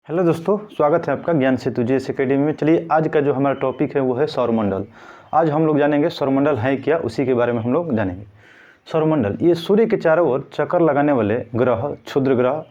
Hello दोस्तों, स्वागत है आपका ज्ञान सेतु जीएस एकेडमी में। चलिए आज का जो हमारा टॉपिक है वो है सौरमंडल। आज हम लोग जानेंगे सौरमंडल है क्या, उसी के बारे में हम लोग जानेंगे। सौरमंडल ये सूर्य के चारों ओर चक्कर लगाने वाले ग्रह, क्षुद्र ग्रह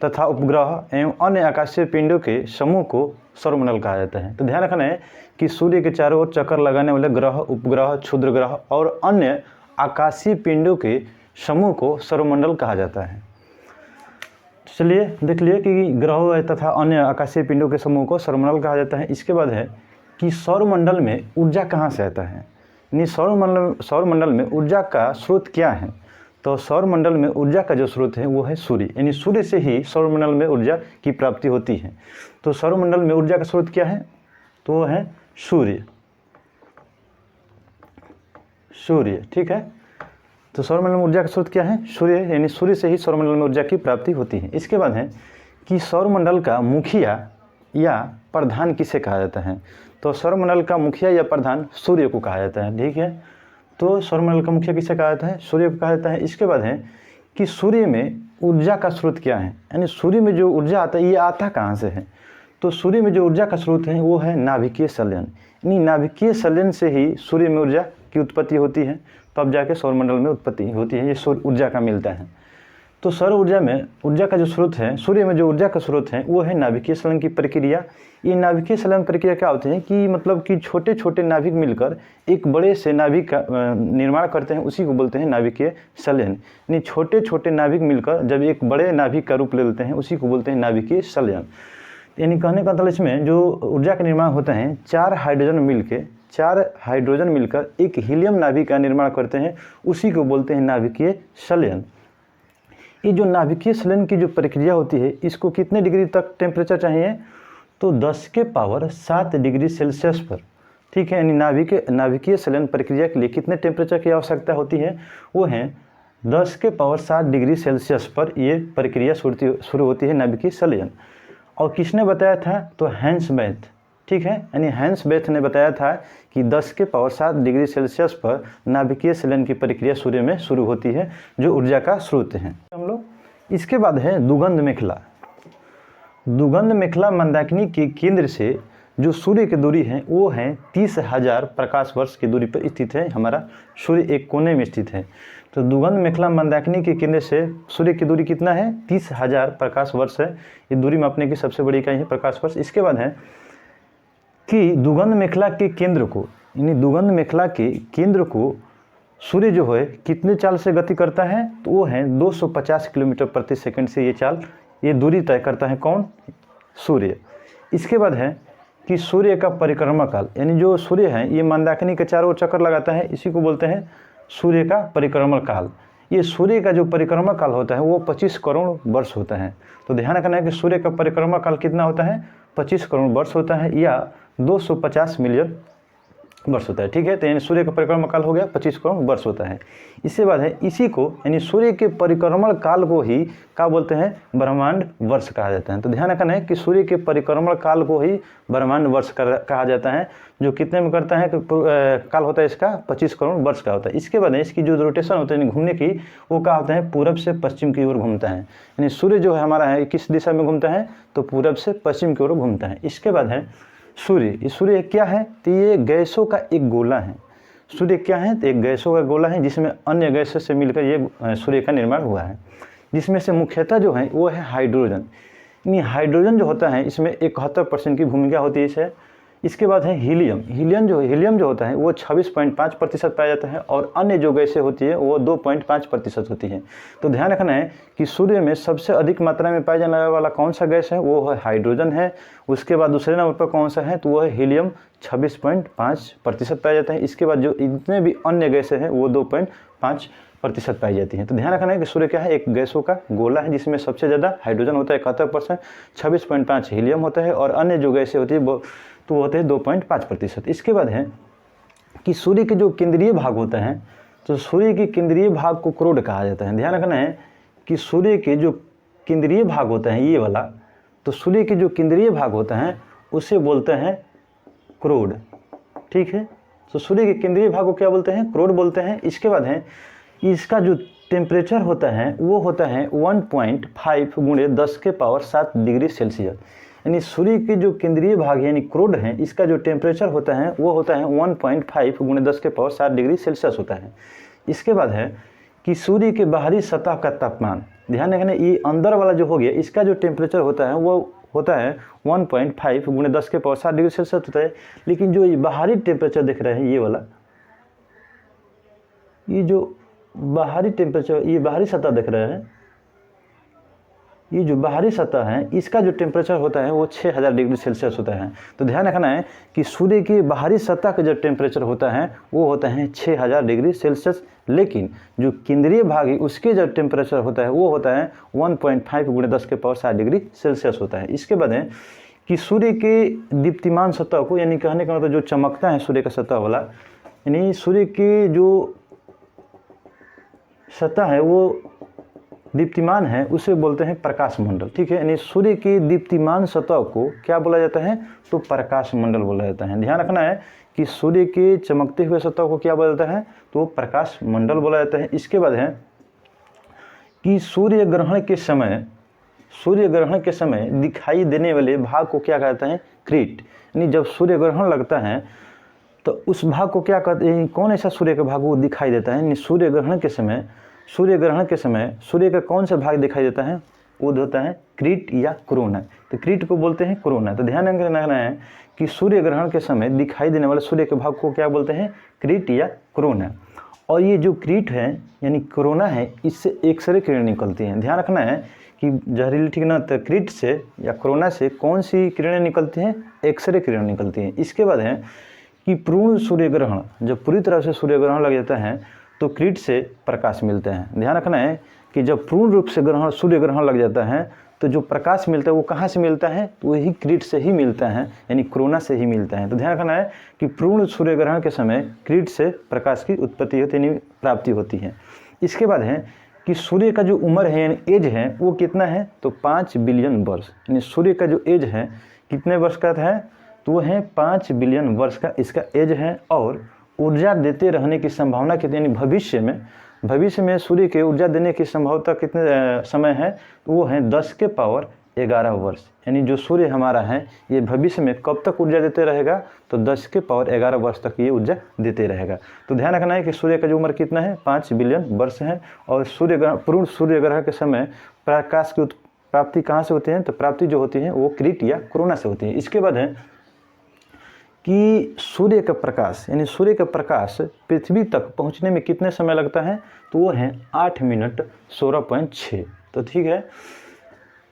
तथा उपग्रह एवं अन्य आकाशीय पिंडों के समूह को सौरमंडल कहा जाता है। तो ध्यान रखना है कि सूर्य के चारों ओर चक्कर लगाने वाले ग्रह, उपग्रह, क्षुद्र ग्रह और अन्य आकाशीय पिंडों के समूह को सौरमंडल कहा जाता है। चलिए देख लिए कि ग्रहों तथा अन्य आकाशीय पिंडों के समूह को सौरमंडल कहा जाता है। इसके बाद है कि सौरमंडल में ऊर्जा कहाँ से आता है, यानी सौरमंडल में ऊर्जा का स्रोत क्या है। तो सौरमंडल में ऊर्जा का जो स्रोत है वो है सूर्य, यानी सूर्य से ही सौरमंडल में ऊर्जा की प्राप्ति होती है। तो सौरमंडल में ऊर्जा का स्रोत क्या है, तो वो है सूर्य। ठीक है। तो सौरमंडल में ऊर्जा का स्रोत क्या है, सूर्य, यानी सूर्य से ही सौरमंडल में ऊर्जा की प्राप्ति होती है। इसके बाद है कि सौरमंडल का मुखिया या प्रधान किसे कहा जाता है। तो सौरमंडल का मुखिया या प्रधान सूर्य को कहा जाता है। ठीक है। तो सौरमंडल का मुखिया किसे कहा जाता है, सूर्य को कहा जाता है। इसके बाद है कि सूर्य में ऊर्जा का स्रोत क्या है, यानी सूर्य में जो ऊर्जा आता है ये आता कहाँ से है। तो सूर्य में जो ऊर्जा का स्रोत है वो है नाभिकीय संलयन, यानी नाभिकीय संलयन से ही सूर्य में ऊर्जा की उत्पत्ति होती है, तब जाके सौरमंडल में उत्पत्ति होती है, ये सौर ऊर्जा का मिलता है। तो सौर ऊर्जा में ऊर्जा का जो स्रोत है, सूर्य में जो ऊर्जा का स्रोत है वो है नाभिकीय संलयन की प्रक्रिया। ये नाभिकीय संलयन प्रक्रिया क्या होती है कि मतलब कि छोटे छोटे नाभिक मिलकर एक बड़े से नाभिक का निर्माण करते हैं, उसी को बोलते हैं नाभिकीय संलयन। यानी छोटे छोटे नाभिक मिलकर जब एक बड़े नाभिक का रूप ले लेते हैं उसी को बोलते हैं नाभिकीय संलयन। यानी कहने का मतलब इसमें जो ऊर्जा का निर्माण होता है, चार हाइड्रोजन मिलकर एक हीलियम नाभिक का निर्माण करते हैं, उसी को बोलते हैं नाभिकीय संलयन। ये जो नाभिकीय संलयन की जो प्रक्रिया होती है इसको कितने डिग्री तक टेम्परेचर चाहिए, तो 10 के पावर 7 डिग्री सेल्सियस पर। ठीक है। यानी नाभिकीय संलयन प्रक्रिया के लिए कितने टेम्परेचर की आवश्यकता होती है, वो है 10 के पावर 7 डिग्री सेल्सियस पर ये प्रक्रिया शुरू होती है, नाभिकीय संलयन। और किसने बताया था, तो हैंस बेथ। ठीक है। यानी हैंस बेथ ने बताया था कि 10 के पावर 7 डिग्री सेल्सियस पर नाभिकीय संलयन की प्रक्रिया सूर्य में शुरू होती है, जो ऊर्जा का स्रोत है हम लोग। इसके बाद है दुगंध मेखला। दुगंध मेखला मंदाकिनी के केंद्र से जो सूर्य की दूरी है वो है 30,000 प्रकाश वर्ष की दूरी पर स्थित है। हमारा सूर्य एक कोने में स्थित है। तो दुगंध मेखला मंदाकिनी के केंद्र से सूर्य की दूरी कितना है, 30,000 प्रकाश वर्ष है। ये दूरी मापने की सबसे बड़ी इकाई है प्रकाश वर्ष। इसके बाद है कि दुगंध मेखला के केंद्र को, यानी दुगंध मेखला के केंद्र को सूर्य जो है कितने चाल से गति करता है, तो वो है 250 किलोमीटर प्रति सेकंड से ये दूरी तय करता है। कौन, सूर्य। इसके बाद है कि सूर्य का परिक्रमा काल, यानी जो सूर्य है ये मंदाकिनी के चारों ओर चक्कर लगाता है, इसी को बोलते हैं सूर्य का परिक्रमा काल। ये सूर्य का जो परिक्रमा काल होता है वो 25 करोड़ वर्ष होता है। तो ध्यान रखना है कि सूर्य का परिक्रमा काल कितना होता है, 25 करोड़ वर्ष होता है या 250 मिलियन वर्ष होता है। ठीक है। तो यानी सूर्य का परिक्रमा काल हो गया 25 करोड़ वर्ष होता है। इसके बाद है इसी को, यानी सूर्य के परिक्रमण काल को ही क्या बोलते हैं, ब्रह्मांड वर्ष कहा जाता है। तो ध्यान रखना है कि सूर्य के परिक्रमण काल को ही ब्रह्मांड वर्ष कहा जाता है, जो कितने में करता है, काल होता है इसका 25 करोड़ वर्ष का होता है। इसके बाद है इसकी जो रोटेशन होता है यानी घूमने की, वो क्या होता है, पूरब से पश्चिम की ओर घूमता है। यानी सूर्य जो है हमारा है किस दिशा में घूमता है, तो पूरब से पश्चिम की ओर घूमता है। इसके बाद है सूर्य क्या है, तो ये गैसों का एक गोला है। सूर्य क्या है, तो एक गैसों का गोला है जिसमें अन्य गैसों से मिलकर ये सूर्य का निर्माण हुआ है, जिसमें से मुख्यतः जो है वो है हाइड्रोजन। यानी हाइड्रोजन जो होता है इसमें 71% की भूमिका होती है इसे। इसके बाद है हीलियम जो होता है वो 26.5% पाया जाता है, और अन्य जो गैसें होती है वो 2.5% होती है। तो ध्यान रखना है कि सूर्य में सबसे अधिक मात्रा में पाया जाने वाला कौन सा गैस है, वो है हाइड्रोजन है। उसके बाद दूसरे नंबर पर कौन सा है, तो वो है हीलियम, 26.5% पाया जाता है। इसके बाद जो इतने भी अन्य गैसें हैं वो 2.5% पाई जाती हैं। तो ध्यान रखना है कि सूर्य क्या है, एक गैसों का गोला है जिसमें सबसे ज़्यादा हाइड्रोजन होता है 71%, 26.5 हीलियम होता है, और अन्य जो गैसें होती है वो होते हैं 2.5%। इसके बाद है कि सूर्य के जो केंद्रीय भाग होता है, तो सूर्य के केंद्रीय भाग को क्रोड कहा जाता है। ध्यान रखना है कि सूर्य के जो केंद्रीय भाग होता है ये वाला, तो सूर्य के जो केंद्रीय भाग होता है उसे बोलते हैं क्रोड। ठीक है। तो सूर्य के केंद्रीय भाग को क्या बोलते हैं, क्रोड बोलते हैं। इसके बाद है इसका जो टेम्परेचर होता है वो होता है 1.5 × 10 के पावर 7 डिग्री सेल्सियस। यानी सूर्य के जो केंद्रीय भाग है यानी क्रोड है, इसका जो टेम्परेचर होता है वो होता है 1.5 × 10⁻⁷ डिग्री सेल्सियस होता है। इसके बाद है कि सूर्य के बाहरी सतह का तापमान, ध्यान रखना ये अंदर वाला जो हो गया इसका जो टेम्परेचर होता है वो होता है 1.5 × 10⁻⁷ डिग्री सेल्सियस होता है। लेकिन जो ये बाहरी टेम्परेचर देख रहे हैं ये वाला, ये जो बाहरी टेम्परेचर, ये बाहरी सतह देख रहे हैं, ये जो बाहरी सतह है इसका जो टेम्परेचर होता है वो 6000 डिग्री सेल्सियस होता है। तो ध्यान रखना है कि सूर्य की बाहरी सतह का जो टेम्परेचर होता है वो होता है 6000 डिग्री सेल्सियस, लेकिन जो केंद्रीय भाग है उसके जो टेम्परेचर होता है वो होता है 1.5 × 10⁻⁷ डिग्री सेल्सियस होता है। इसके बाद है कि सूर्य के दीप्तिमान सतह को, यानी कहने का मतलब जो चमकता है सूर्य का सतह वाला, यानी सूर्य की जो सतह है वो दीप्तिमान है उसे बोलते हैं प्रकाश मंडल। ठीक है, यानी सूर्य की दीप्तिमान सतह को क्या बोला जाता है, तो प्रकाश मंडल बोला जाता है। ध्यान रखना है कि सूर्य के चमकते हुए सतह को क्या बोला जाता है, तो प्रकाश मंडल बोला जाता है। इसके बाद है कि सूर्य ग्रहण के समय दिखाई देने वाले भाग को क्या कहते हैं, क्रीट। यानी जब सूर्य ग्रहण लगता है तो उस भाग को क्या कहते हैं, कौन ऐसा सूर्य का भाग वो दिखाई देता है। यानी सूर्य ग्रहण के समय सूर्य का कौन सा भाग दिखाई देता है, वो होता है क्रीट या कोरोना। तो क्रीट को बोलते हैं कोरोना। तो ध्यान रखना है कि सूर्य ग्रहण के समय दिखाई देने वाले सूर्य के भाग को क्या बोलते हैं, क्रीट या कोरोना। और ये जो क्रीट है यानी कोरोना है, इससे एक्सरे किरण निकलती हैं। ध्यान रखना है कि जहरीली, ठीक ना, तो क्रीट से या कोरोना से कौन सी किरणें निकलती हैं, एक्सरे किरण निकलती हैं। इसके बाद है कि पूर्ण सूर्य ग्रहण, जब पूरी तरह से सूर्य ग्रहण लग जाता है तो क्रीट से प्रकाश मिलते हैं। ध्यान रखना है कि जब पूर्ण रूप से सूर्य ग्रहण लग जाता है तो जो प्रकाश मिलता है वो कहाँ से मिलता है, तो वही क्रीट से ही मिलता है, यानी कोरोना से ही मिलता है। तो ध्यान रखना है कि पूर्ण सूर्य ग्रहण के समय क्रीट से प्रकाश की उत्पत्ति होती है, यानी प्राप्ति होती है। इसके बाद है कि सूर्य का जो उम्र है यानी एज है वो कितना है, तो 5 बिलियन वर्ष। यानी सूर्य का जो एज है कितने वर्ष का है, तो वो है 5 बिलियन वर्ष का इसका एज है। और ऊर्जा देते रहने की संभावना कितनी, यानी भविष्य में सूर्य के ऊर्जा देने की संभावना कितने समय है, तो वो है 10⁻11 वर्ष। यानी जो सूर्य हमारा है ये भविष्य में कब तक ऊर्जा देते रहेगा, तो 10⁻11 वर्ष तक ये ऊर्जा देते रहेगा। तो ध्यान रखना है कि सूर्य का जो उम्र कितना है, 5 बिलियन वर्ष है। और पूर्ण सूर्य ग्रहण के समय प्रकाश की प्राप्ति कहाँ से होती है, तो प्राप्ति जो होती है वो क्रीट या कोरोना से होती है। इसके बाद है कि सूर्य का प्रकाश, यानी सूर्य का प्रकाश पृथ्वी तक पहुंचने में कितने समय लगता है, तो वो है 8 मिनट 16.6। तो ठीक है,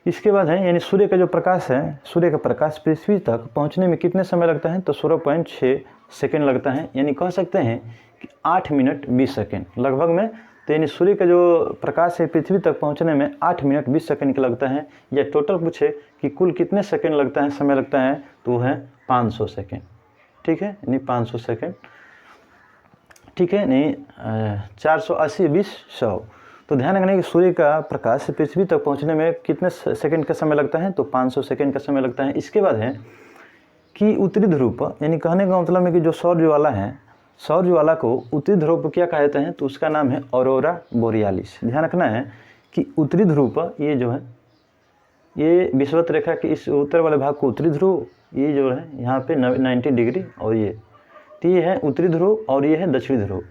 इसके बाद है यानी सूर्य का जो प्रकाश है, सूर्य का प्रकाश पृथ्वी तक पहुंचने में कितने समय लगता है, तो 16.6 सेकेंड लगता है। यानी कह सकते हैं कि 8 मिनट 20 सेकेंड लगभग में। तो यानी सूर्य का जो प्रकाश है पृथ्वी तक पहुंचने में 8 मिनट 20 सेकेंड का लगता है। या टोटल पूछे कि कुल कितने सेकेंड लगता है, समय लगता है, तो वो है 500 सेकेंड। ठीक है, यानी 500 सेकेंड, ठीक है, नहीं 480 20 100। तो ध्यान रखना कि सूर्य का प्रकाश पृथ्वी तक पहुंचने में कितने सेकंड का समय लगता है, तो 500 सेकंड का समय लगता है। इसके बाद है कि उत्तरी ध्रुव पर, यानी कहने का मतलब है कि जो सौर ज्वाला है, सौर ज्वाला को उत्तरी ध्रुव पर क्या कहा जाता है, तो उसका नाम है ऑरोरा बोरियालिस। ध्यान रखना है कि उत्तरी ध्रुव पर ये जो है, ये विषुवत रेखा के इस उत्तर वाले भाग को उत्तरी ध्रुव, ये जो है यहाँ पे 90 डिग्री, और ये है उत्तरी ध्रुव और ये है दक्षिणी ध्रुव।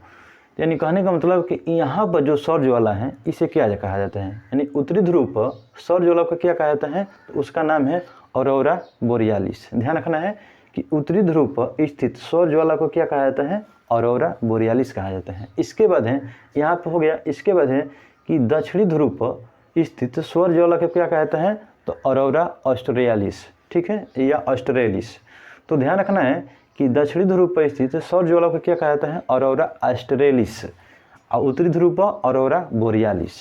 यानी कहने का मतलब कि यहाँ पर जो सौर ज्वाला है इसे क्या कहा जाता है, यानी उत्तरी ध्रुव पर सौर ज्वाला को क्या कहा जाता है, तो उसका नाम है ऑरोरा बोरियालिस। ध्यान रखना है कि उत्तरी ध्रुव पर स्थित सौर ज्वाला को क्या कहा जाता है, ऑरोरा बोरियालिस कहा जाता है। इसके बाद है यहाँ पर हो गया। इसके बाद है कि दक्षिणी ध्रुव पर स्थित सौर ज्वाला को क्या कहा जाता है, तो ऑरोरा ऑस्ट्रेलियालिस। ठीक है, या ऑस्ट्रेलिस। तो ध्यान रखना है कि दक्षिणी ध्रुव पर स्थित सौर ज्वाला को क्या कहा जाता है, ऑरोरा ऑस्ट्रेलिस, और उत्तरी ध्रुव पर ऑरोरा बोरियालिस।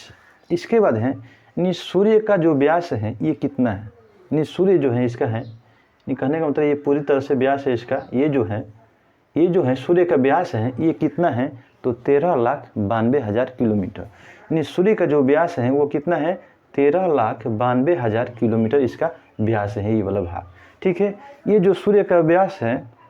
इसके बाद है यानी सूर्य का जो व्यास है ये कितना है, यानी सूर्य जो है इसका है, ये कहने का मतलब ये पूरी तरह से व्यास है इसका, ये जो है सूर्य का व्यास है ये कितना है, तो 13,92,000 किलोमीटर। यानी सूर्य का जो व्यास है वो कितना है, 13,92,000 किलोमीटर इसका व्यास है, ये वाला भाग। ठीक है, ये जो सूर्य का व्यास है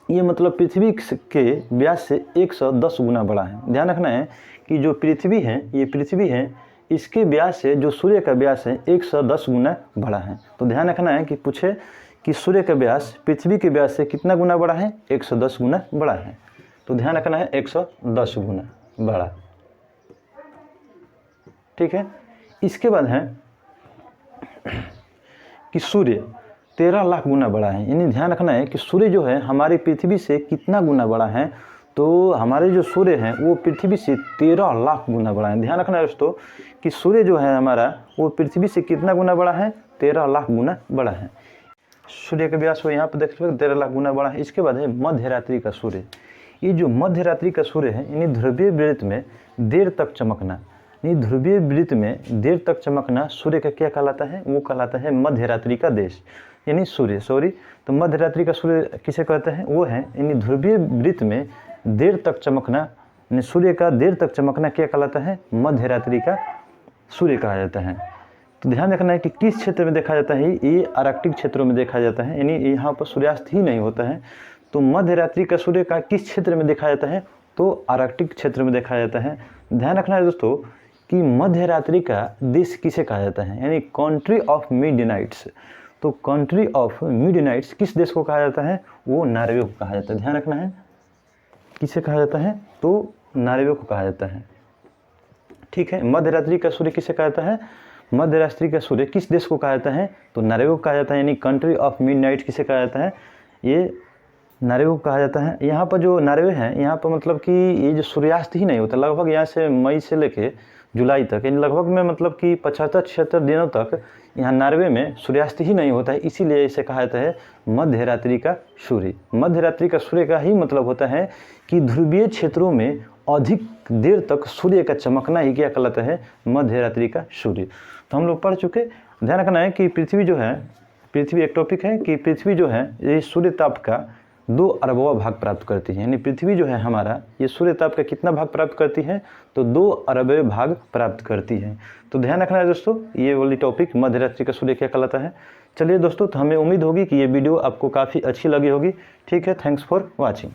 ये मतलब पृथ्वी के व्यास से 110 गुना बड़ा है। ध्यान रखना है कि जो पृथ्वी है, ये पृथ्वी है इसके व्यास से जो सूर्य का व्यास है 110 गुना बड़ा है। तो ध्यान रखना है कि पूछे कि सूर्य का व्यास पृथ्वी के व्यास से कितना गुना बड़ा है, 110 गुना बड़ा है। तो ध्यान रखना है 110 गुना बड़ा, ठीक है। इसके बाद है कि सूर्य 13 लाख गुना बड़ा है, यानी ध्यान रखना है कि सूर्य जो है हमारी पृथ्वी से कितना गुना बड़ा है। तो हमारे जो सूर्य हैं वो पृथ्वी से 13 लाख गुना बड़ा है। ध्यान रखना है दोस्तों कि सूर्य जो है हमारा वो पृथ्वी से कितना गुना बड़ा है, 13 लाख गुना बड़ा है। सूर्य का व्यास हो यहाँ पर देख लो 13 लाख गुना बड़ा है। इसके बाद है मध्य रात्रि का सूर्य। ये जो मध्य रात्रि का सूर्य है यानी ध्रुवीय वृत्त में देर तक चमकना, यानी ध्रुवीय वृत्त में देर तक चमकना सूर्य का क्या कहलाता है, वो कहलाता है मध्य रात्रि का देश यानी सूर्य, तो मध्य रात्रि का सूर्य किसे कहते हैं, वो है यानी ध्रुवीय वृत्त में देर तक चमकना, यानी सूर्य का देर तक चमकना क्या कहलाता है, मध्य रात्रि का सूर्य कहा जाता है। तो ध्यान रखना है कि किस क्षेत्र में देखा जाता है, ये आर्कटिक क्षेत्रों में देखा जाता है, यानी यहाँ पर सूर्यास्त ही नहीं होता है। तो मध्य रात्रि का सूर्य का किस क्षेत्र में देखा जाता है, तो आर्कटिक क्षेत्र में देखा जाता है। ध्यान रखना है दोस्तों कि मध्य रात्रि का देश किसे कहा जाता है, यानी कंट्री ऑफ मिडनाइट्स। तो कंट्री ऑफ मिडनाइट्स किस देश को कहा जाता है, वो नॉर्वे को कहा जाता है। ध्यान रखना है किसे कहा जाता है, तो नॉर्वे को कहा जाता है, ठीक है। मध्य रात्रि का सूर्य किसे कहा जाता है, मध्य रात्रि का सूर्य किस देश को कहा जाता है, तो नॉर्वे को कहा जाता है, यानी कंट्री ऑफ मिडनाइट किसे कहा जाता है, ये नॉर्वे को कहा जाता है। यहाँ पर जो नॉर्वे है यहाँ पर मतलब कि ये जो सूर्यास्त ही नहीं होता, लगभग यहाँ से मई से लेके जुलाई तक, यानी लगभग में मतलब कि 75-76 दिनों तक यहाँ नॉर्वे में सूर्यास्त ही नहीं होता है, इसीलिए इसे कहा जाता है मध्य रात्रि का सूर्य। मध्य रात्रि का सूर्य का ही मतलब होता है कि ध्रुवीय क्षेत्रों में अधिक देर तक सूर्य का चमकना ही क्या कहलाता है, मध्य रात्रि का सूर्य। तो हम लोग पढ़ चुके। ध्यान रखना है कि पृथ्वी जो है, पृथ्वी एक टॉपिक है कि पृथ्वी जो है ये सूर्य ताप का 2 अरबवा भाग प्राप्त करती है, यानी पृथ्वी जो है हमारा ये सूर्य ताप का कितना भाग प्राप्त करती है, तो 2 अरबवे भाग प्राप्त करती है। तो ध्यान रखना है दोस्तों, ये वाली टॉपिक मध्य रात्रि का सूर्य क्या कहलाता है। चलिए दोस्तों, तो हमें उम्मीद होगी कि ये वीडियो आपको काफ़ी अच्छी लगी होगी, ठीक है। Thanks for watching.